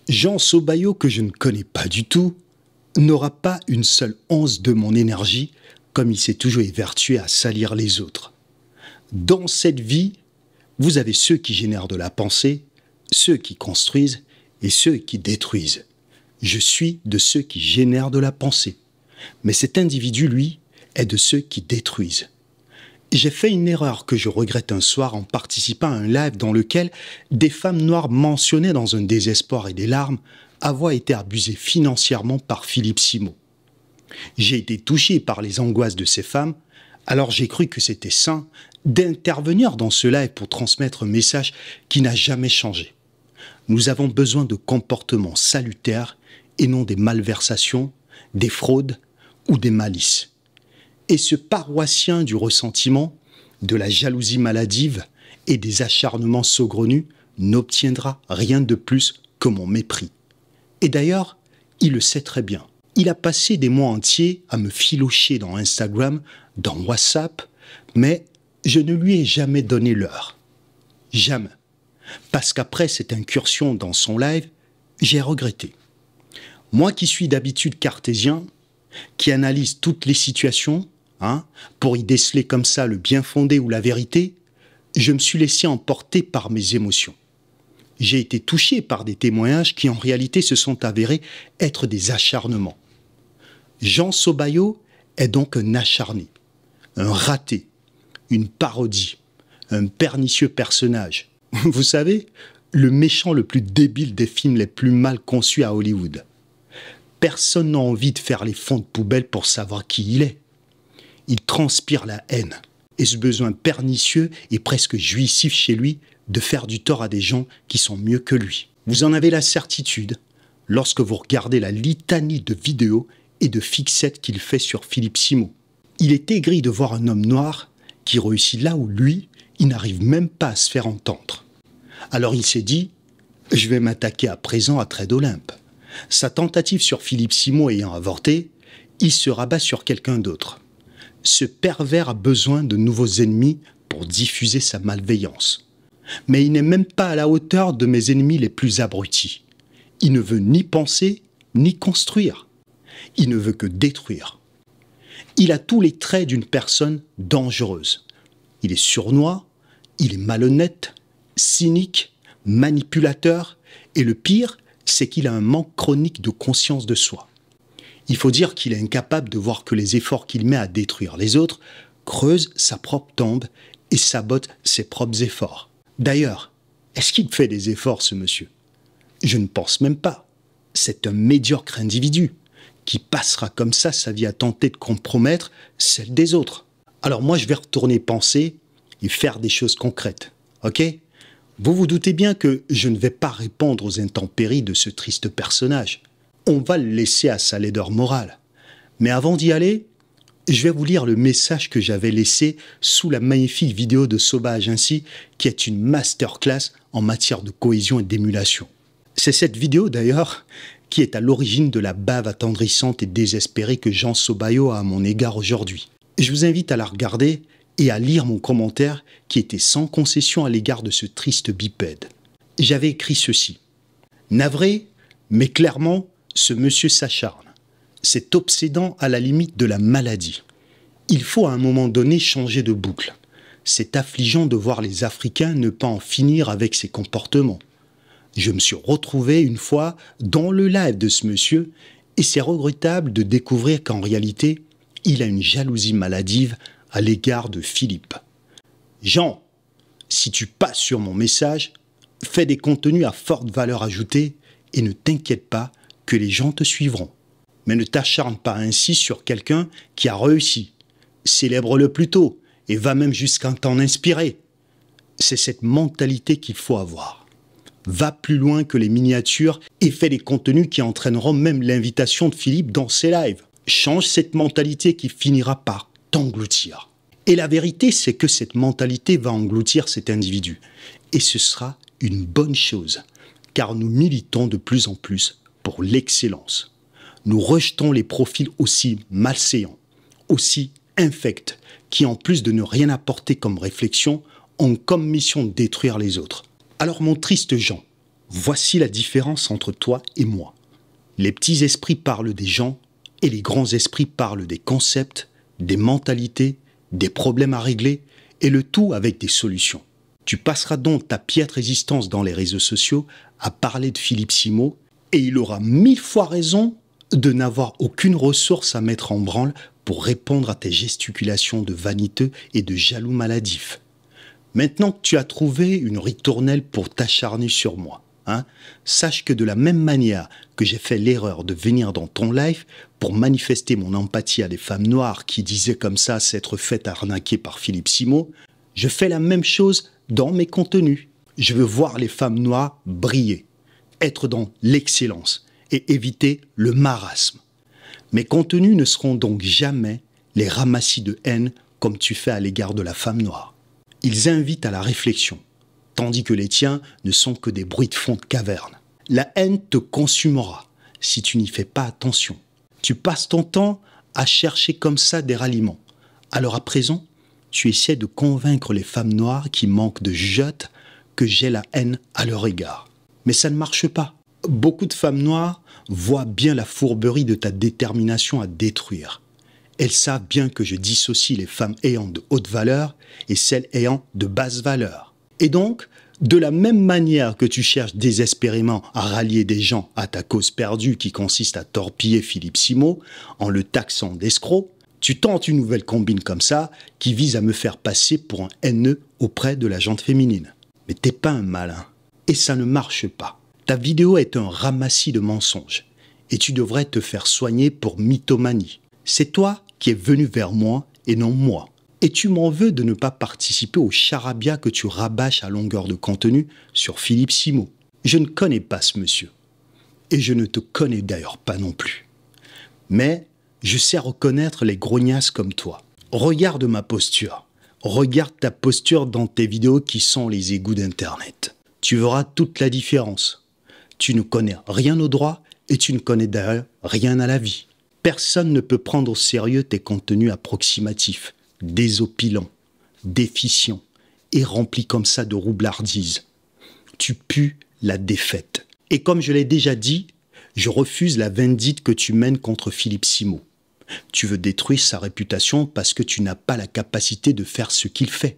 Jean Sobayo, que je ne connais pas du tout, n'aura pas une seule once de mon énergie, comme il s'est toujours évertué à salir les autres. Dans cette vie, vous avez ceux qui génèrent de la pensée, ceux qui construisent et ceux qui détruisent. Je suis de ceux qui génèrent de la pensée. Mais cet individu, lui, est de ceux qui détruisent. J'ai fait une erreur que je regrette un soir en participant à un live dans lequel des femmes noires mentionnaient dans un désespoir et des larmes avoir été abusées financièrement par Philippe Simo. J'ai été touché par les angoisses de ces femmes, alors j'ai cru que c'était sain d'intervenir dans ce live pour transmettre un message qui n'a jamais changé. Nous avons besoin de comportements salutaires et non des malversations, des fraudes ou des malices. Et ce paroissien du ressentiment, de la jalousie maladive et des acharnements saugrenus n'obtiendra rien de plus que mon mépris. Et d'ailleurs, il le sait très bien. Il a passé des mois entiers à me filocher dans Instagram, dans WhatsApp, mais je ne lui ai jamais donné l'heure. Jamais. Parce qu'après cette incursion dans son live, j'ai regretté. Moi qui suis d'habitude cartésien, qui analyse toutes les situations, pour y déceler comme ça le bien fondé ou la vérité, je me suis laissé emporter par mes émotions. J'ai été touché par des témoignages qui en réalité se sont avérés être des acharnements. Jean Sobayo est donc un acharné, un raté, une parodie, un pernicieux personnage. Vous savez, le méchant le plus débile des films les plus mal conçus à Hollywood. Personne n'a envie de faire les fonds de poubelle pour savoir qui il est. Il transpire la haine et ce besoin pernicieux et presque jouissif chez lui de faire du tort à des gens qui sont mieux que lui. Vous en avez la certitude lorsque vous regardez la litanie de vidéos et de fixettes qu'il fait sur Philippe Simo. Il est aigri de voir un homme noir qui réussit là où lui, il n'arrive même pas à se faire entendre. Alors il s'est dit, je vais m'attaquer à présent à Trait d'Olympe. Sa tentative sur Philippe Simo ayant avorté, il se rabat sur quelqu'un d'autre. Ce pervers a besoin de nouveaux ennemis pour diffuser sa malveillance. Mais il n'est même pas à la hauteur de mes ennemis les plus abrutis. Il ne veut ni penser, ni construire. Il ne veut que détruire. Il a tous les traits d'une personne dangereuse. Il est sournois, il est malhonnête, cynique, manipulateur, et le pire, c'est qu'il a un manque chronique de conscience de soi. Il faut dire qu'il est incapable de voir que les efforts qu'il met à détruire les autres creusent sa propre tombe et sabotent ses propres efforts. D'ailleurs, est-ce qu'il fait des efforts, ce monsieur? Je ne pense même pas. C'est un médiocre individu qui passera comme ça sa vie à tenter de compromettre celle des autres. Alors moi, je vais retourner penser et faire des choses concrètes, ok? Vous vous doutez bien que je ne vais pas répondre aux intempéries de ce triste personnage. On va le laisser à sa laideur morale. Mais avant d'y aller, je vais vous lire le message que j'avais laissé sous la magnifique vidéo de Sauvage Ainsi, qui est une masterclass en matière de cohésion et d'émulation. C'est cette vidéo d'ailleurs qui est à l'origine de la bave attendrissante et désespérée que Jean Sobayo a à mon égard aujourd'hui. Je vous invite à la regarder et à lire mon commentaire qui était sans concession à l'égard de ce triste bipède. J'avais écrit ceci. Navré, mais clairement, ce monsieur s'acharne. C'est obsédant à la limite de la maladie. Il faut à un moment donné changer de boucle. C'est affligeant de voir les Africains ne pas en finir avec ces comportements. Je me suis retrouvé une fois dans le live de ce monsieur et c'est regrettable de découvrir qu'en réalité, il a une jalousie maladive à l'égard de Philippe. Jean, si tu passes sur mon message, fais des contenus à forte valeur ajoutée et ne t'inquiète pas que les gens te suivront. Mais ne t'acharne pas ainsi sur quelqu'un qui a réussi. Célèbre-le plutôt et va même jusqu'à t'en inspirer. C'est cette mentalité qu'il faut avoir. Va plus loin que les miniatures et fais des contenus qui entraîneront même l'invitation de Philippe dans ses lives. Change cette mentalité qui finira par t'engloutir. Et la vérité, c'est que cette mentalité va engloutir cet individu. Et ce sera une bonne chose, car nous militons de plus en plus pour l'excellence. Nous rejetons les profils aussi malséants, aussi infects, qui en plus de ne rien apporter comme réflexion, ont comme mission de détruire les autres. Alors mon triste Jean, Voici la différence entre toi et moi. Les petits esprits parlent des gens et les grands esprits parlent des concepts, des mentalités, des problèmes à régler et le tout avec des solutions. Tu passeras donc ta piètre résistance dans les réseaux sociaux à parler de Philippe Simo et il aura 1000 fois raison de n'avoir aucune ressource à mettre en branle pour répondre à tes gesticulations de vaniteux et de jaloux maladif. Maintenant que tu as trouvé une ritournelle pour t'acharner sur moi, sache que de la même manière que j'ai fait l'erreur de venir dans ton live pour manifester mon empathie à des femmes noires qui disaient comme ça s'être fait arnaquer par Philippe Simo, je fais la même chose dans mes contenus. Je veux voir les femmes noires briller, être dans l'excellence et éviter le marasme. Mes contenus ne seront donc jamais les ramassis de haine comme tu fais à l'égard de la femme noire. Ils invitent à la réflexion, tandis que les tiens ne sont que des bruits de fond de caverne. La haine te consumera si tu n'y fais pas attention. Tu passes ton temps à chercher comme ça des ralliements. Alors à présent, tu essaies de convaincre les femmes noires qui manquent de jugeote que j'ai la haine à leur égard. Mais ça ne marche pas. Beaucoup de femmes noires voient bien la fourberie de ta détermination à détruire. Elles savent bien que je dissocie les femmes ayant de haute valeur et celles ayant de basse valeur. Et donc, de la même manière que tu cherches désespérément à rallier des gens à ta cause perdue qui consiste à torpiller Philippe Simo en le taxant d'escroc, tu tentes une nouvelle combine comme ça qui vise à me faire passer pour un haineux auprès de la gente féminine. Mais t'es pas un malin. Et ça ne marche pas. Ta vidéo est un ramassis de mensonges. Et tu devrais te faire soigner pour mythomanie. C'est toi qui es venu vers moi et non moi. Et tu m'en veux de ne pas participer au charabia que tu rabâches à longueur de contenu sur Philippe Simo. Je ne connais pas ce monsieur. Et je ne te connais d'ailleurs pas non plus. Mais je sais reconnaître les grognasses comme toi. Regarde ma posture. Regarde ta posture dans tes vidéos qui sont les égouts d'Internet. Tu verras toute la différence. Tu ne connais rien au droit et tu ne connais d'ailleurs rien à la vie. Personne ne peut prendre au sérieux tes contenus approximatifs, désopilants, déficients et remplis comme ça de roublardise. Tu pues la défaite. Et comme je l'ai déjà dit, je refuse la vindicte que tu mènes contre Philippe Simo. Tu veux détruire sa réputation parce que tu n'as pas la capacité de faire ce qu'il fait.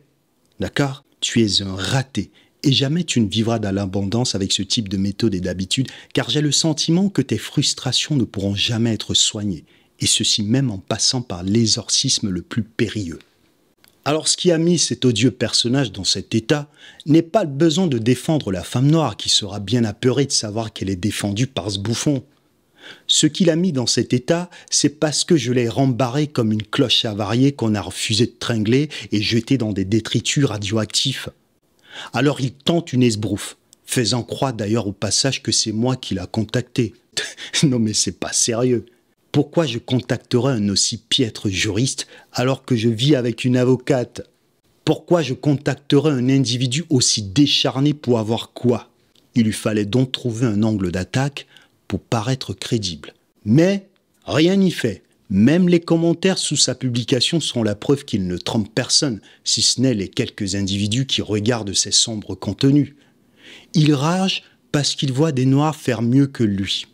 D'accord ? Tu es un raté. Et jamais tu ne vivras dans l'abondance avec ce type de méthode et d'habitude, car j'ai le sentiment que tes frustrations ne pourront jamais être soignées, et ceci même en passant par l'exorcisme le plus périlleux. Alors ce qui a mis cet odieux personnage dans cet état n'est pas le besoin de défendre la femme noire qui sera bien apeurée de savoir qu'elle est défendue par ce bouffon. Ce qui l'a mis dans cet état, c'est parce que je l'ai rembarré comme une cloche avariée qu'on a refusé de tringler et jeté dans des détritus radioactifs. Alors il tente une esbrouffe, faisant croire d'ailleurs au passage que c'est moi qui l'a contacté. Non mais c'est pas sérieux. Pourquoi je contacterais un aussi piètre juriste alors que je vis avec une avocate? Pourquoi je contacterais un individu aussi décharné pour avoir quoi? Il lui fallait donc trouver un angle d'attaque pour paraître crédible. Mais rien n'y fait. Même les commentaires sous sa publication sont la preuve qu'il ne trompe personne, si ce n'est les quelques individus qui regardent ses sombres contenus. Il rage parce qu'il voit des Noirs faire mieux que lui.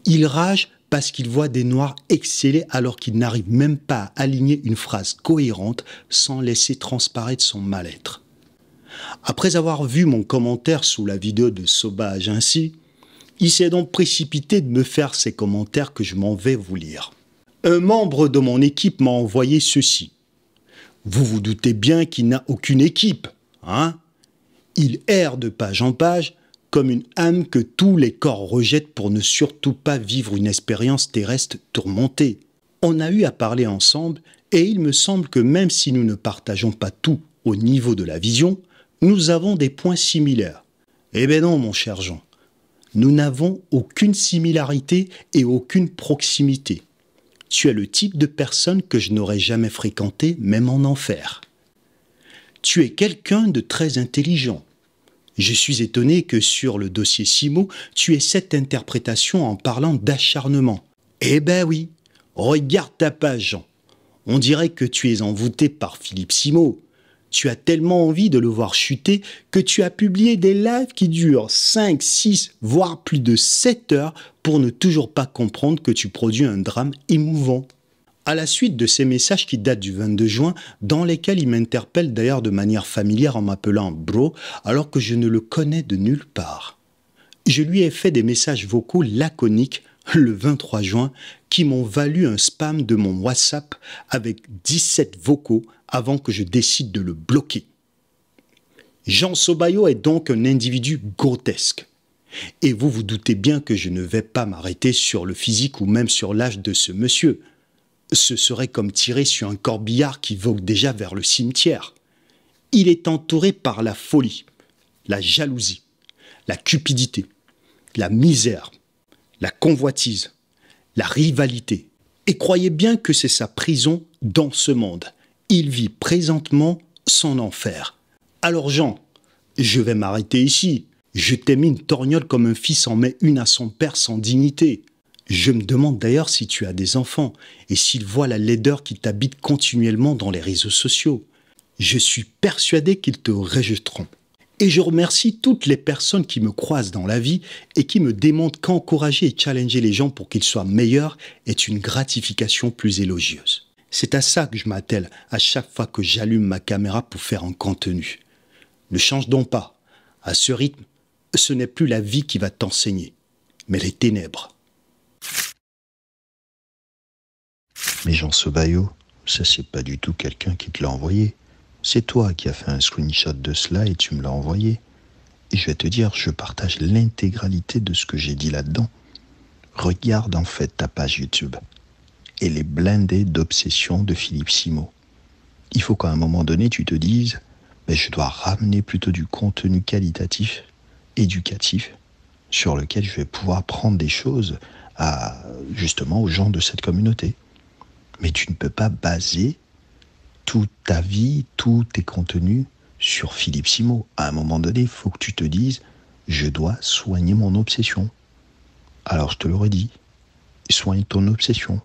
Il rage parce qu'il voit des Noirs exceller alors qu'il n'arrive même pas à aligner une phrase cohérente sans laisser transparaître son mal-être. Après avoir vu mon commentaire sous la vidéo de Sauvage ainsi, il s'est donc précipité de me faire ces commentaires que je m'en vais vous lire. Un membre de mon équipe m'a envoyé ceci. Vous vous doutez bien qu'il n'a aucune équipe, hein? Il erre de page en page comme une âme que tous les corps rejettent pour ne surtout pas vivre une expérience terrestre tourmentée. On a eu à parler ensemble et il me semble que même si nous ne partageons pas tout au niveau de la vision, nous avons des points similaires. Eh bien non, mon cher Jean, nous n'avons aucune similarité et aucune proximité. Tu es le type de personne que je n'aurais jamais fréquenté, même en enfer. Tu es quelqu'un de très intelligent. Je suis étonné que sur le dossier Simo, tu aies cette interprétation en parlant d'acharnement. Eh ben oui, regarde ta page, Jean. On dirait que tu es envoûté par Philippe Simo. Tu as tellement envie de le voir chuter que tu as publié des lives qui durent 5, 6, voire plus de 7 heures pour ne toujours pas comprendre que tu produis un drame émouvant. À la suite de ces messages qui datent du 22 juin, dans lesquels il m'interpelle d'ailleurs de manière familière en m'appelant bro, alors que je ne le connais de nulle part. Je lui ai fait des messages vocaux laconiques le 23 juin qui m'ont valu un spam de mon WhatsApp avec 17 vocaux avant que je décide de le bloquer. Jean Sobayo est donc un individu grotesque. Et vous vous doutez bien que je ne vais pas m'arrêter sur le physique ou même sur l'âge de ce monsieur. Ce serait comme tirer sur un corbillard qui vogue déjà vers le cimetière. Il est entouré par la folie, la jalousie, la cupidité, la misère, la convoitise, la rivalité. Et croyez bien que c'est sa prison dans ce monde. Il vit présentement son enfer. Alors Jean, je vais m'arrêter ici. Je t'ai mis une torgnole comme un fils en met une à son père sans dignité. Je me demande d'ailleurs si tu as des enfants et s'ils voient la laideur qui t'habite continuellement dans les réseaux sociaux. Je suis persuadé qu'ils te rejetteront. Et je remercie toutes les personnes qui me croisent dans la vie et qui me démontrent qu'encourager et challenger les gens pour qu'ils soient meilleurs est une gratification plus élogieuse. C'est à ça que je m'attelle à chaque fois que j'allume ma caméra pour faire un contenu. Ne change donc pas. À ce rythme, ce n'est plus la vie qui va t'enseigner, mais les ténèbres. Mais Jean Sobayo, ça c'est pas du tout quelqu'un qui te l'a envoyé. C'est toi qui as fait un screenshot de cela et tu me l'as envoyé. Et je vais te dire, je partage l'intégralité de ce que j'ai dit là-dedans. Regarde en fait ta page YouTube. Elle est blindée d'obsessions de Philippe Simo. Il faut qu'à un moment donné, tu te dises, je dois ramener plutôt du contenu qualitatif, éducatif, sur lequel je vais pouvoir prendre des choses justement aux gens de cette communauté. Mais tu ne peux pas baser toute ta vie, tous tes contenus sur Philippe Simo. À un moment donné, il faut que tu te dises, je dois soigner mon obsession. Alors je te l'aurais dit, soigne ton obsession.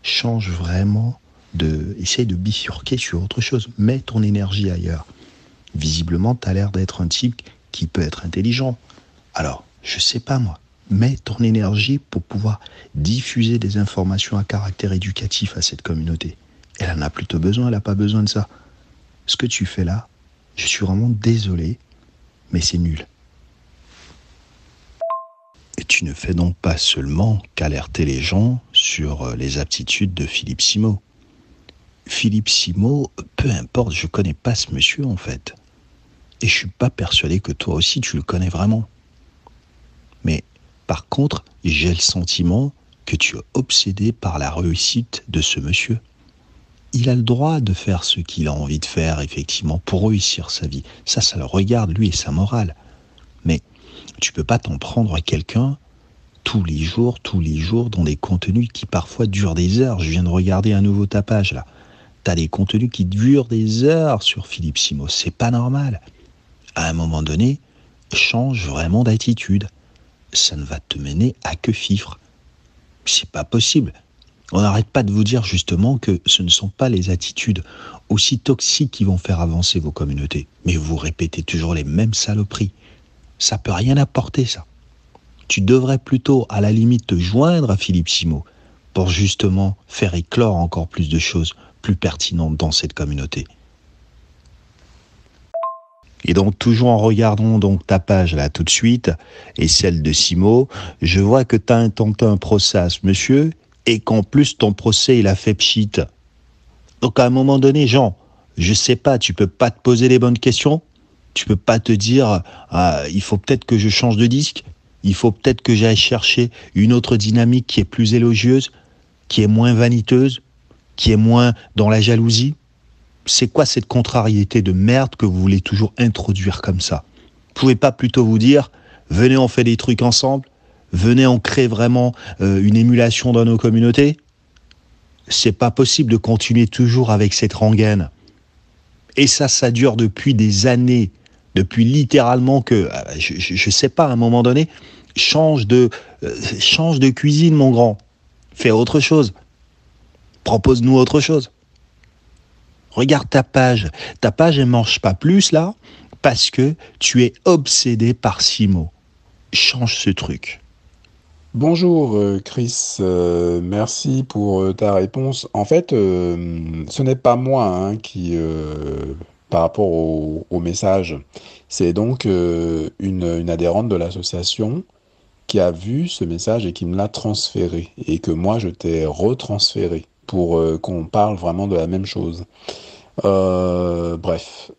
Change vraiment essaye de bifurquer sur autre chose. Mets ton énergie ailleurs. Visiblement, tu as l'air d'être un type qui peut être intelligent. Alors, je sais pas moi. Mets ton énergie pour pouvoir diffuser des informations à caractère éducatif à cette communauté. Elle en a plutôt besoin, elle n'a pas besoin de ça. Ce que tu fais là, je suis vraiment désolé, mais c'est nul. Et tu ne fais donc pas seulement qu'alerter les gens sur les aptitudes de Philippe Simo. Philippe Simo, peu importe, je connais pas ce monsieur en fait. Et je suis pas persuadé que toi aussi tu le connais vraiment. Mais par contre, j'ai le sentiment que tu es obsédé par la réussite de ce monsieur. Il a le droit de faire ce qu'il a envie de faire, effectivement, pour réussir sa vie. Ça le regarde, lui, et sa morale. Mais tu peux pas t'en prendre à quelqu'un tous les jours, dans des contenus qui parfois durent des heures. Je viens de regarder un nouveau tapage, là. T'as des contenus qui durent des heures sur Philippe Simo. C'est pas normal. À un moment donné, change vraiment d'attitude. Ça ne va te mener à que fifre. C'est pas possible. On n'arrête pas de vous dire justement que ce ne sont pas les attitudes aussi toxiques qui vont faire avancer vos communautés. Mais vous répétez toujours les mêmes saloperies. Ça peut rien apporter, ça. Tu devrais plutôt, à la limite, te joindre à Philippe Simo pour justement faire éclore encore plus de choses plus pertinentes dans cette communauté. Et donc, toujours en regardant donc ta page là tout de suite, et celle de Simo, je vois que tu as intenté un procès à ce monsieur, et qu'en plus ton procès il a fait pchit. Donc à un moment donné, Jean, je sais pas, tu peux pas te poser les bonnes questions, tu peux pas te dire, il faut peut-être que je change de disque, il faut peut-être que j'aille chercher une autre dynamique qui est plus élogieuse, qui est moins vaniteuse, qui est moins dans la jalousie. C'est quoi cette contrariété de merde que vous voulez toujours introduire comme ça? Vous pouvez pas plutôt vous dire, venez on fait des trucs ensemble, venez on crée vraiment une émulation dans nos communautés? C'est pas possible de continuer toujours avec cette rengaine. Et ça dure depuis des années, depuis littéralement que, je sais pas, à un moment donné, change de cuisine mon grand, fais autre chose, propose-nous autre chose. Regarde ta page. Ta page, elle marche pas plus, là, parce que tu es obsédé par Simo. Change ce truc. Bonjour Chris, merci pour ta réponse. En fait, ce n'est pas moi hein, par rapport au message, c'est donc une adhérente de l'association qui a vu ce message et qui me l'a transféré et que moi je t'ai retransféré pour qu'on parle vraiment de la même chose. Bref,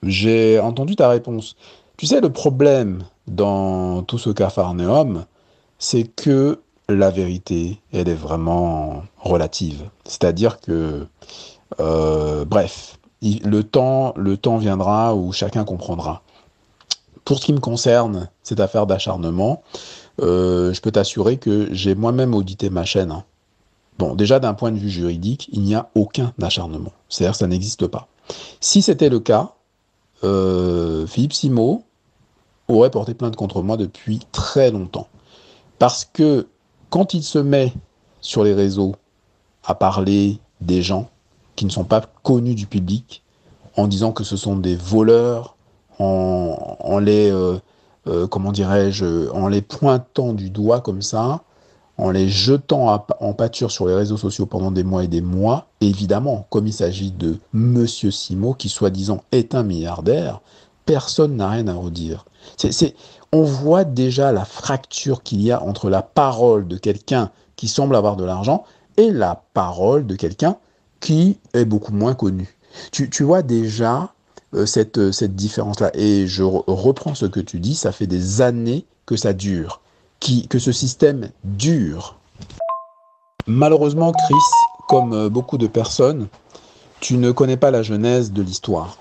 j'ai entendu ta réponse. Tu sais, le problème dans tout ce capharnaüm, c'est que la vérité, elle est vraiment relative. C'est-à-dire que, bref, le temps viendra où chacun comprendra. Pour ce qui me concerne, cette affaire d'acharnement, je peux t'assurer que j'ai moi-même audité ma chaîne, hein. Bon, déjà d'un point de vue juridique, il n'y a aucun acharnement. C'est-à-dire que ça n'existe pas. Si c'était le cas, Philippe Simo aurait porté plainte contre moi depuis très longtemps. Parce que quand il se met sur les réseaux à parler des gens qui ne sont pas connus du public, en disant que ce sont des voleurs, en les, comment dirais-je, en les pointant du doigt comme ça, en les jetant en pâture sur les réseaux sociaux pendant des mois et des mois, évidemment, comme il s'agit de Monsieur Simo, qui soi-disant est un milliardaire, personne n'a rien à redire. On voit déjà la fracture qu'il y a entre la parole de quelqu'un qui semble avoir de l'argent et la parole de quelqu'un qui est beaucoup moins connu. Tu vois déjà cette différence-là. Et je reprends ce que tu dis, ça fait des années que ça dure, que ce système dure. Malheureusement, Chris, comme beaucoup de personnes, tu ne connais pas la genèse de l'histoire.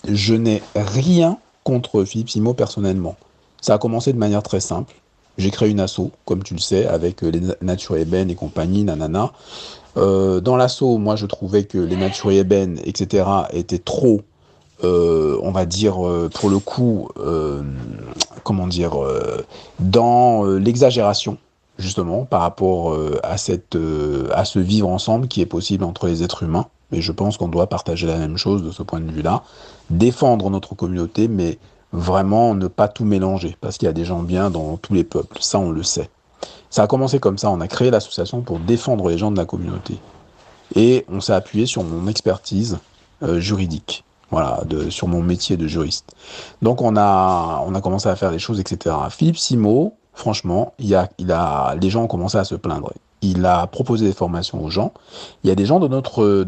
Je n'ai rien contre Philippe Simo personnellement. Ça a commencé de manière très simple. J'ai créé une asso, comme tu le sais, avec les Nature Ébène et compagnie, nanana. Dans l'asso, moi, je trouvais que les Nature Ébène, etc., étaient trop, on va dire, pour le coup, comment dire, dans l'exagération, justement, par rapport à ce vivre ensemble qui est possible entre les êtres humains. Et je pense qu'on doit partager la même chose de ce point de vue-là. Défendre notre communauté, mais vraiment ne pas tout mélanger, parce qu'il y a des gens bien dans tous les peuples, ça on le sait. Ça a commencé comme ça, on a créé l'association pour défendre les gens de la communauté. Et on s'est appuyé sur mon expertise juridique, voilà, sur mon métier de juriste. Donc on a commencé à faire des choses, etc. Philippe Simo, franchement, les gens ont commencé à se plaindre. Il a proposé des formations aux gens. Il y a des gens de notre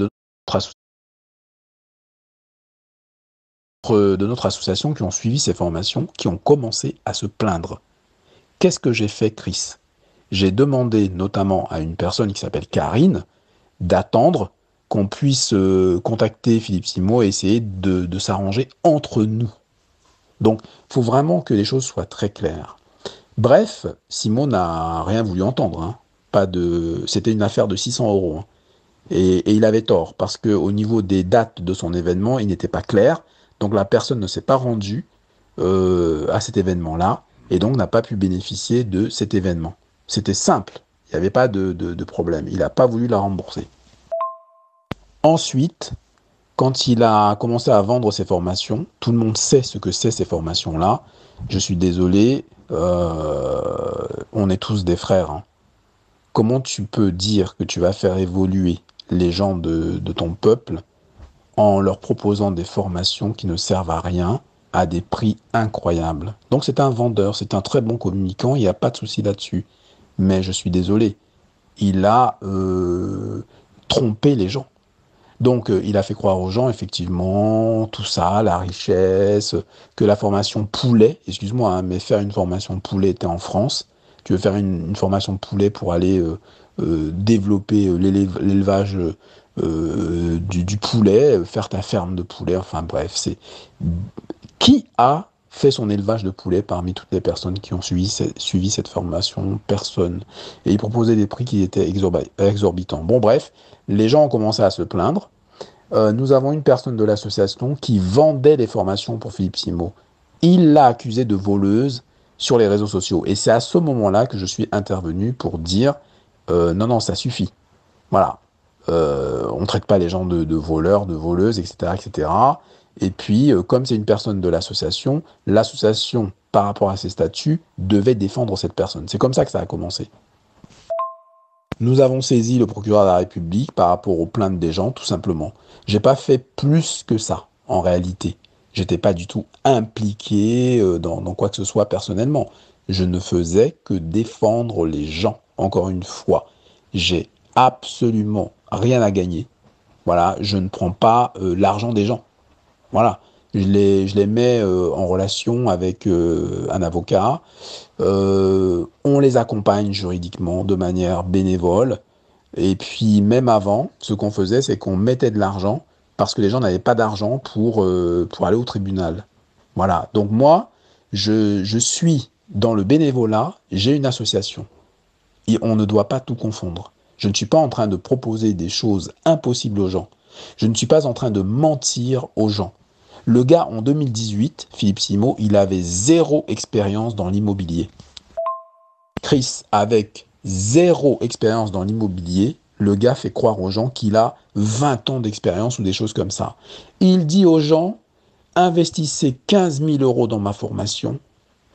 association qui ont suivi ces formations, qui ont commencé à se plaindre. Qu'est-ce que j'ai fait, Chris? J'ai demandé notamment à une personne qui s'appelle Karine d'attendre qu'on puisse contacter Philippe Simo et essayer de s'arranger entre nous. Donc, il faut vraiment que les choses soient très claires. Bref, Simo n'a rien voulu entendre, hein. C'était une affaire de 600 €. Hein. Et il avait tort, parce qu'au niveau des dates de son événement, il n'était pas clair. Donc la personne ne s'est pas rendue à cet événement-là, et donc n'a pas pu bénéficier de cet événement. C'était simple, il n'y avait pas de problème. Il n'a pas voulu la rembourser. Ensuite, quand il a commencé à vendre ses formations, tout le monde sait ce que c'est ces formations-là. Je suis désolé, on est tous des frères. Hein. Comment tu peux dire que tu vas faire évoluer les gens de ton peuple en leur proposant des formations qui ne servent à rien, à des prix incroyables? Donc c'est un vendeur, c'est un très bon communicant, il n'y a pas de souci là-dessus. Mais je suis désolé, il a trompé les gens. Donc il a fait croire aux gens, effectivement, tout ça, la richesse, que la formation poulet, excuse-moi, hein, mais faire une formation poulet, était en France. Tu veux faire une formation poulet pour aller développer l'élevage du poulet, faire ta ferme de poulet, enfin bref, qui a fait son élevage de poulet parmi toutes les personnes qui ont suivi cette formation? Personne. Et il proposait des prix qui étaient exorbitants. Bon bref, les gens ont commencé à se plaindre. Nous avons une personne de l'association qui vendait des formations pour Philippe Simo. Il l'a accusée de voleuse sur les réseaux sociaux. Et c'est à ce moment-là que je suis intervenu pour dire non, ça suffit. Voilà. On ne traite pas les gens de voleurs, de voleuses, etc., etc. Et puis, comme c'est une personne de l'association, par rapport à ses statuts, devait défendre cette personne. C'est comme ça que ça a commencé. Nous avons saisi le procureur de la République par rapport aux plaintes des gens, tout simplement. J'ai pas fait plus que ça, en réalité. J'étais pas du tout impliqué dans quoi que ce soit personnellement. Je ne faisais que défendre les gens. Encore une fois, j'ai absolument rien à gagner. Voilà, je ne prends pas l'argent des gens. Voilà, je les mets en relation avec un avocat. On les accompagne juridiquement de manière bénévole. Et puis même avant, ce qu'on faisait, c'est qu'on mettait de l'argent parce que les gens n'avaient pas d'argent pour aller au tribunal. Voilà, donc moi, je suis dans le bénévolat, j'ai une association. Et on ne doit pas tout confondre. Je ne suis pas en train de proposer des choses impossibles aux gens. Je ne suis pas en train de mentir aux gens. Le gars, en 2018, Philippe Simot, il avait 0 expérience dans l'immobilier. Chris, avec 0 expérience dans l'immobilier, le gars fait croire aux gens qu'il a 20 ans d'expérience ou des choses comme ça. Il dit aux gens, investissez 15 000 € dans ma formation,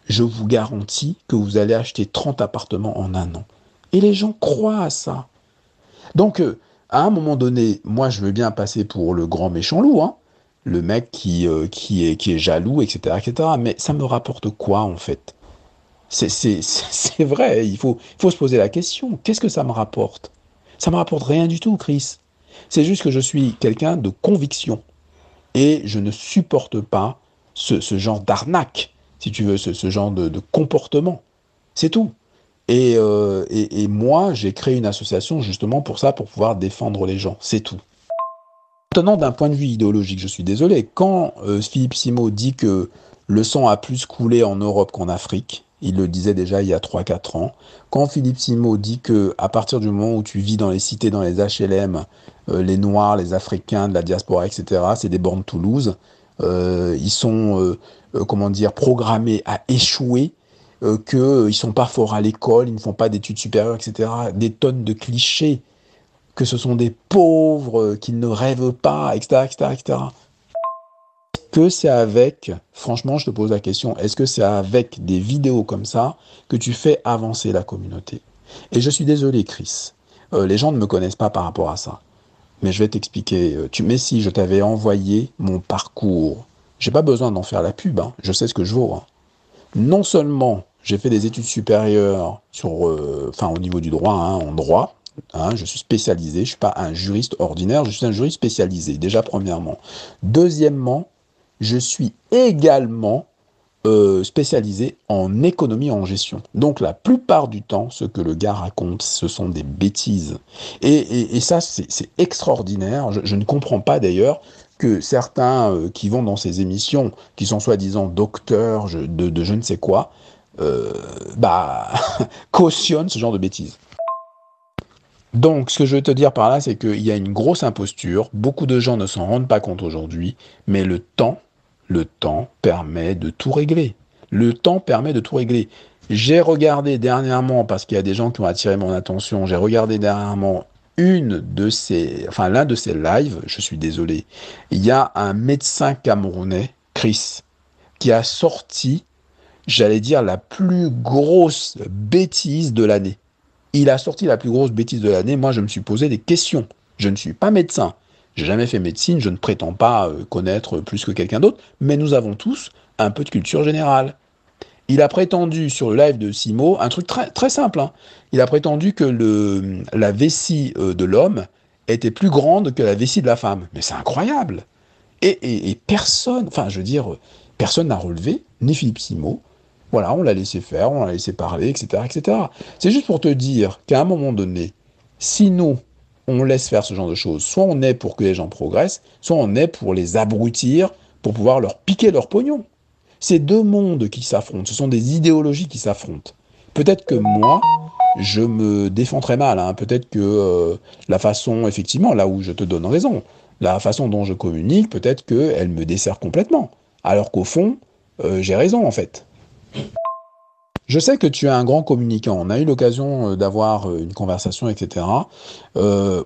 je vous garantis que vous allez acheter 30 appartements en 1 an. Et les gens croient à ça. Donc, à un moment donné, moi, je veux bien passer pour le grand méchant loup, hein, le mec qui est jaloux, etc., etc. Mais ça me rapporte quoi, en fait? C'est vrai, il faut se poser la question. Qu'est-ce que ça me rapporte? Ça me rapporte rien du tout, Chris. C'est juste que je suis quelqu'un de conviction. Et je ne supporte pas ce genre d'arnaque, si tu veux, ce genre de comportement. C'est tout. Et moi, j'ai créé une association justement pour ça, pour pouvoir défendre les gens. C'est tout. Maintenant, d'un point de vue idéologique, je suis désolé, quand Philippe Simot dit que le sang a plus coulé en Europe qu'en Afrique, il le disait déjà il y a 3-4 ans, quand Philippe Simot dit que à partir du moment où tu vis dans les cités, dans les HLM, les Noirs, les Africains de la diaspora, etc., c'est des bornes Toulouse, ils sont, programmés à échouer, qu'ils ne sont pas forts à l'école, ils ne font pas d'études supérieures, etc., des tonnes de clichés, que ce sont des pauvres, qu'ils ne rêvent pas, etc., etc., etc. Que c'est avec, franchement, je te pose la question, est-ce que c'est avec des vidéos comme ça que tu fais avancer la communauté? Et je suis désolé, Chris, les gens ne me connaissent pas par rapport à ça. Mais je vais t'expliquer. Mais si je t'avais envoyé mon parcours, j'ai pas besoin d'en faire la pub, hein, je sais ce que je vaux. Hein. Non seulement j'ai fait des études supérieures au niveau du droit, hein, en droit, hein, je suis spécialisé, je ne suis pas un juriste ordinaire, je suis un juriste spécialisé, déjà premièrement. Deuxièmement, je suis également spécialisé en économie et en gestion. Donc la plupart du temps, ce que le gars raconte, ce sont des bêtises. Et ça, c'est extraordinaire. Je ne comprends pas d'ailleurs que certains qui vont dans ces émissions, qui sont soi-disant docteurs de je ne sais quoi, cautionnent ce genre de bêtises. Donc, ce que je veux te dire par là, c'est qu'il y a une grosse imposture. Beaucoup de gens ne s'en rendent pas compte aujourd'hui, mais le temps permet de tout régler. Le temps permet de tout régler. J'ai regardé dernièrement, parce qu'il y a des gens qui ont attiré mon attention, j'ai regardé dernièrement l'un de ces lives, je suis désolé, il y a un médecin camerounais, Chris, qui a sorti, j'allais dire, la plus grosse bêtise de l'année. Il a sorti la plus grosse bêtise de l'année. Moi, je me suis posé des questions. Je ne suis pas médecin. J'ai jamais fait médecine. Je ne prétends pas connaître plus que quelqu'un d'autre. Mais nous avons tous un peu de culture générale. Il a prétendu sur le live de Simot un truc très, très simple. Hein. Il a prétendu que la vessie de l'homme était plus grande que la vessie de la femme. Mais c'est incroyable. Et personne, personne n'a relevé, ni Philippe Simot. Voilà, on l'a laissé faire, on l'a laissé parler, etc., etc. C'est juste pour te dire qu'à un moment donné, si nous, on laisse faire ce genre de choses, soit on est pour que les gens progressent, soit on est pour les abrutir, pour pouvoir leur piquer leur pognon. C'est deux mondes qui s'affrontent, ce sont des idéologies qui s'affrontent. Peut-être que moi, je me défends très mal, hein. Peut-être que la façon, effectivement, là où je te donne raison, la façon dont je communique, peut-être qu'elle me dessert complètement. Alors qu'au fond, j'ai raison, en fait. Je sais que tu es un grand communicant. On a eu l'occasion d'avoir une conversation, etc.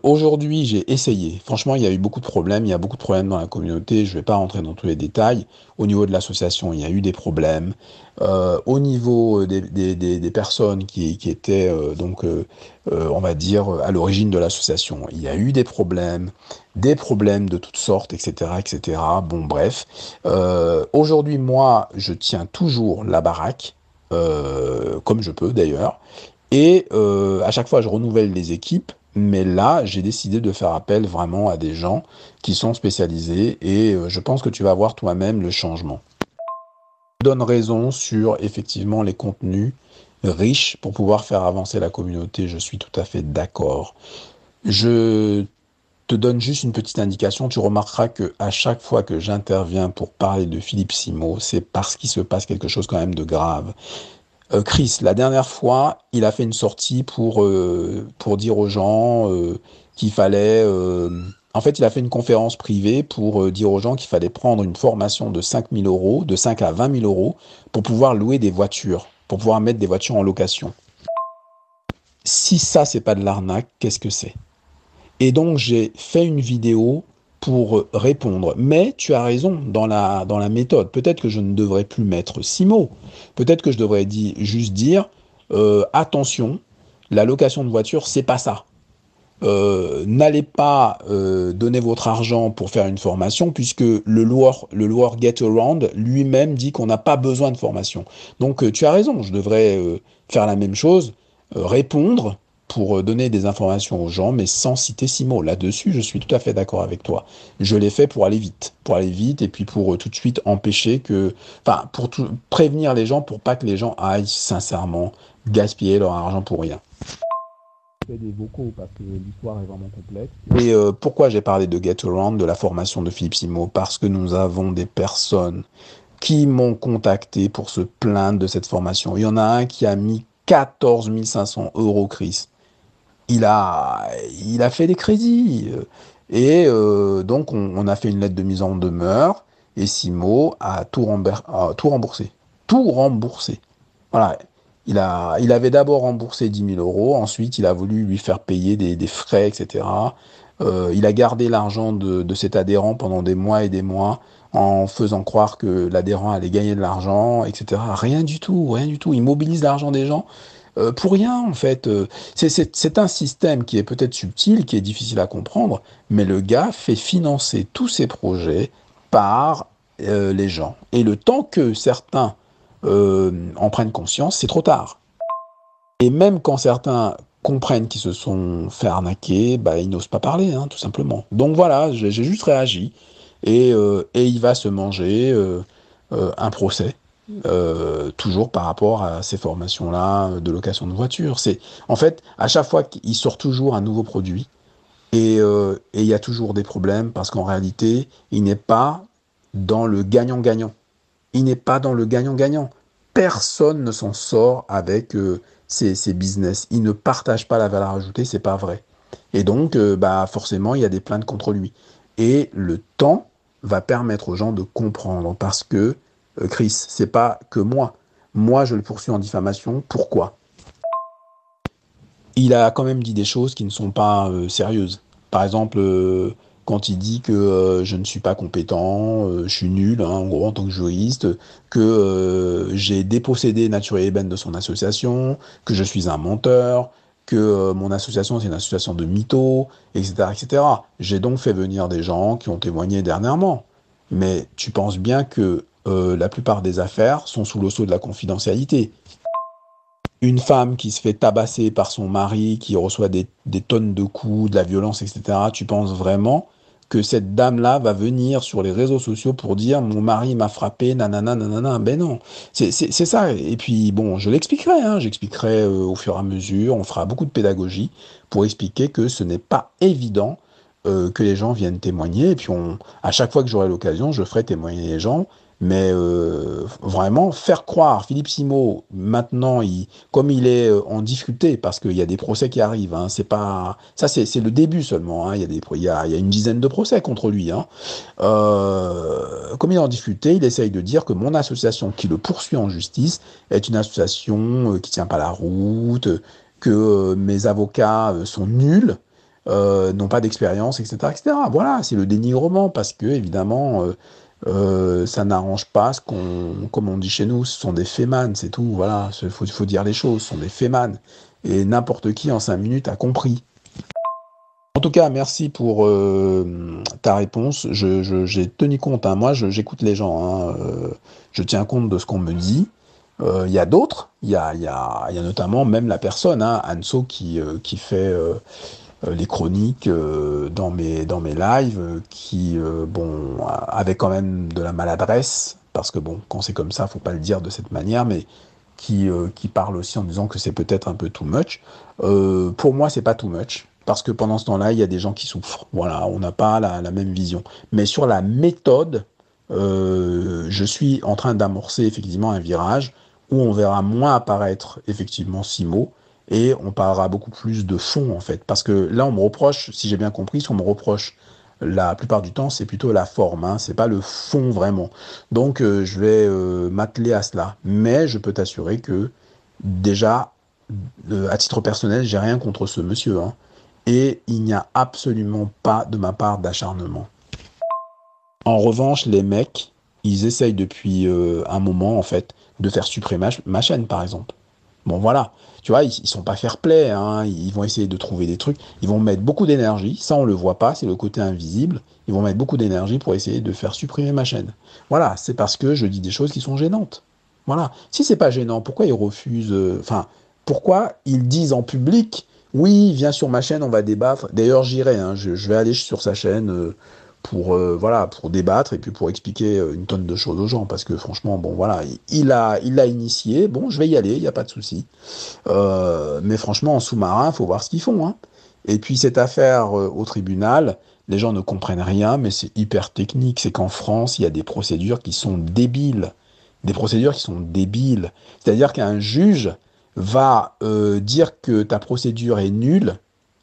Aujourd'hui, j'ai essayé. Franchement, il y a eu beaucoup de problèmes. Il y a beaucoup de problèmes dans la communauté. Je ne vais pas rentrer dans tous les détails. Au niveau de l'association, il y a eu des problèmes. Au niveau des personnes qui étaient, on va dire, à l'origine de l'association, il y a eu des problèmes de toutes sortes, etc., etc. Bon, bref. Aujourd'hui, moi, je tiens toujours la baraque comme je peux d'ailleurs. Et à chaque fois, je renouvelle les équipes. Mais là, j'ai décidé de faire appel vraiment à des gens qui sont spécialisés et je pense que tu vas voir toi-même le changement. Je donne raison sur effectivement les contenus riches pour pouvoir faire avancer la communauté. Je suis tout à fait d'accord. Je te donne juste une petite indication. Tu remarqueras que à chaque fois que j'interviens pour parler de Philippe Simo, c'est parce qu'il se passe quelque chose quand même de grave. Chris, la dernière fois, il a fait une sortie pour dire aux gens qu'il fallait... en fait, il a fait une conférence privée pour dire aux gens qu'il fallait prendre une formation de 5 000 euros, de 5 à 20 000 euros, pour pouvoir louer des voitures, pour pouvoir mettre des voitures en location. Si ça, c'est pas de l'arnaque, qu'est-ce que c'est? Et donc, j'ai fait une vidéo pour répondre. Mais tu as raison dans la méthode. Peut-être que je ne devrais plus mettre 6 mots. Peut-être que je devrais juste dire attention, la location de voiture, c'est pas ça. N'allez pas donner votre argent pour faire une formation puisque le loueur Get Around lui-même dit qu'on n'a pas besoin de formation. Donc tu as raison, je devrais faire la même chose, répondre pour donner des informations aux gens, mais sans citer 6 mots. Là-dessus, je suis tout à fait d'accord avec toi. Je l'ai fait pour aller vite et puis pour tout de suite empêcher que... Enfin, prévenir les gens pour pas que les gens aillent sincèrement gaspiller leur argent pour rien. Je fais des vocaux parce que l'histoire est vraiment complexe. Et pourquoi j'ai parlé de Get Around, de la formation de Philippe Simo? Parce que nous avons des personnes qui m'ont contacté pour se plaindre de cette formation. Il y en a un qui a mis 14 500 euros, Chris. Il a fait des crédits. Et donc, on a fait une lettre de mise en demeure. Et Simo a tout remboursé. Tout remboursé. Voilà. Il avait d'abord remboursé 10 000 euros. Ensuite, il a voulu lui faire payer des frais, etc. Il a gardé l'argent de cet adhérent pendant des mois et des mois en faisant croire que l'adhérent allait gagner de l'argent, etc. Rien du tout, rien du tout. Il mobilise l'argent des gens. Pour rien, en fait. C'est un système qui est peut-être subtil, qui est difficile à comprendre, mais le gars fait financer tous ses projets par les gens. Et le temps que certains en prennent conscience, c'est trop tard. Et même quand certains comprennent qu'ils se sont fait arnaquer, bah, ils n'osent pas parler, hein, tout simplement. Donc voilà, j'ai juste réagi, et il va se manger un procès. Toujours par rapport à ces formations-là de location de voiture. En fait, à chaque fois qu'il sort toujours un nouveau produit, et il y a toujours des problèmes, parce qu'en réalité, il n'est pas dans le gagnant-gagnant. Il n'est pas dans le gagnant-gagnant. Personne ne s'en sort avec ces business. Il ne partage pas la valeur ajoutée, c'est pas vrai. Et donc, bah, forcément, il y a des plaintes contre lui. Et le temps va permettre aux gens de comprendre, parce que Chris, c'est pas que moi. Moi, je le poursuis en diffamation. Pourquoi? Il a quand même dit des choses qui ne sont pas sérieuses. Par exemple, quand il dit que je ne suis pas compétent, je suis nul, hein, en gros, en tant que juriste, que j'ai dépossédé Nature et Ébène de son association, que je suis un menteur, que mon association, c'est une association de mythos, etc., etc. J'ai donc fait venir des gens qui ont témoigné dernièrement. Mais tu penses bien que la plupart des affaires sont sous le sceau de la confidentialité. Une femme qui se fait tabasser par son mari, qui reçoit des tonnes de coups, de la violence, etc., tu penses vraiment que cette dame-là va venir sur les réseaux sociaux pour dire « mon mari m'a frappé, nanana, nanana ». Ben non, c'est ça. Et puis, bon, je l'expliquerai, hein, j'expliquerai au fur et à mesure, on fera beaucoup de pédagogie pour expliquer que ce n'est pas évident que les gens viennent témoigner. Et puis, à chaque fois que j'aurai l'occasion, je ferai témoigner les gens. Mais vraiment, faire croire, Philippe Simot, maintenant, comme il est en difficulté, parce qu'il y a des procès qui arrivent, hein, c'est pas, ça c'est le début seulement, hein, il y a une dizaine de procès contre lui. Hein. Comme il est en difficulté, il essaye de dire que mon association qui le poursuit en justice est une association qui tient pas la route, que mes avocats sont nuls, n'ont pas d'expérience, etc., etc. Voilà, c'est le dénigrement, parce que, évidemment... ça n'arrange pas comme on dit chez nous, ce sont des fémanes, c'est tout, voilà, faut dire les choses, ce sont des fémanes. Et n'importe qui en 5 minutes a compris. En tout cas, merci pour ta réponse. J'ai tenu compte, hein. Moi j'écoute les gens, hein. Je tiens compte de ce qu'on me dit. Il y a d'autres, il y a notamment même la personne, hein, Anso, qui fait... les chroniques dans mes lives qui bon avaient quand même de la maladresse parce que bon quand c'est comme ça faut pas le dire de cette manière mais qui parle aussi en disant que c'est peut-être un peu too much. Pour moi c'est pas too much parce que pendant ce temps-là il y a des gens qui souffrent, voilà, on n'a pas la même vision, mais sur la méthode je suis en train d'amorcer effectivement un virage où on verra moins apparaître effectivement Simot. Et on parlera beaucoup plus de fond, en fait. Parce que là, on me reproche, si j'ai bien compris, ce qu'on me reproche la plupart du temps, c'est plutôt la forme, hein, c'est pas le fond vraiment. Donc, je vais m'atteler à cela. Mais je peux t'assurer que, déjà, à titre personnel, j'ai rien contre ce monsieur. Hein, et il n'y a absolument pas, de ma part, d'acharnement. En revanche, les mecs, ils essayent depuis un moment, en fait, de faire supprimer ma chaîne, par exemple. Bon, voilà. Tu vois, ils sont pas fair-play, hein. Ils vont essayer de trouver des trucs. Ils vont mettre beaucoup d'énergie. Ça, on le voit pas, c'est le côté invisible. Ils vont mettre beaucoup d'énergie pour essayer de faire supprimer ma chaîne. Voilà, c'est parce que je dis des choses qui sont gênantes. Voilà. Si c'est pas gênant, pourquoi ils refusent... Enfin, pourquoi ils disent en public, oui, viens sur ma chaîne, on va débattre. D'ailleurs, j'irai, hein, je vais aller sur sa chaîne... pour voilà, pour débattre et puis pour expliquer une tonne de choses aux gens parce que franchement bon voilà il l'a initié, bon je vais y aller, il y a pas de souci, mais franchement en sous-marin faut voir ce qu'ils font, hein. Et puis cette affaire au tribunal, les gens ne comprennent rien mais c'est hyper technique, c'est qu'en France il y a des procédures qui sont débiles, c'est-à-dire qu'un juge va dire que ta procédure est nulle.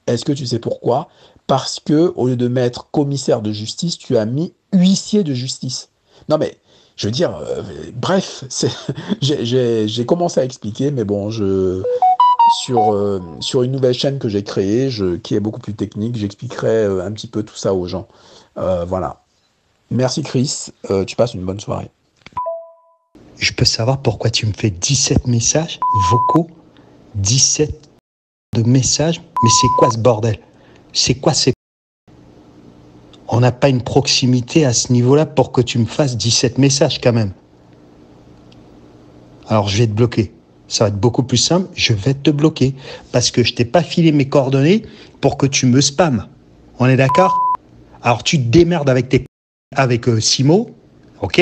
Est-ce que tu sais pourquoi? Parce que, au lieu de mettre commissaire de justice, tu as mis huissier de justice. Non mais, je veux dire, bref, j'ai commencé à expliquer, mais bon, sur une nouvelle chaîne que j'ai créée, qui est beaucoup plus technique, j'expliquerai un petit peu tout ça aux gens. Voilà. Merci Chris, tu passes une bonne soirée. Je peux savoir pourquoi tu me fais 17 messages vocaux, 17 de messages, mais c'est quoi ce bordel? C'est quoi ces... On n'a pas une proximité à ce niveau-là pour que tu me fasses 17 messages quand même. Alors je vais te bloquer. Ça va être beaucoup plus simple, je vais te bloquer. Parce que je t'ai pas filé mes coordonnées pour que tu me spammes. On est d'accord? Alors tu te démerdes avec Simot, ok?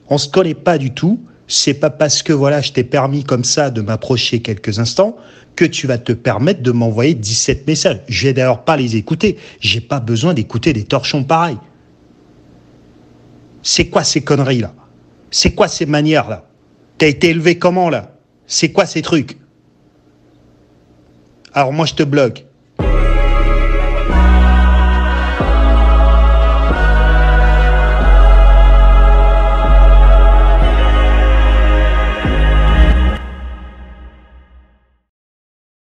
On se connaît pas du tout. C'est pas parce que voilà, je t'ai permis comme ça de m'approcher quelques instants que tu vas te permettre de m'envoyer 17 messages. Je vais d'ailleurs pas les écouter. J'ai pas besoin d'écouter des torchons pareils. C'est quoi ces conneries là? C'est quoi ces manières là? T'as été élevé comment là? C'est quoi ces trucs? Alors moi je te bloque.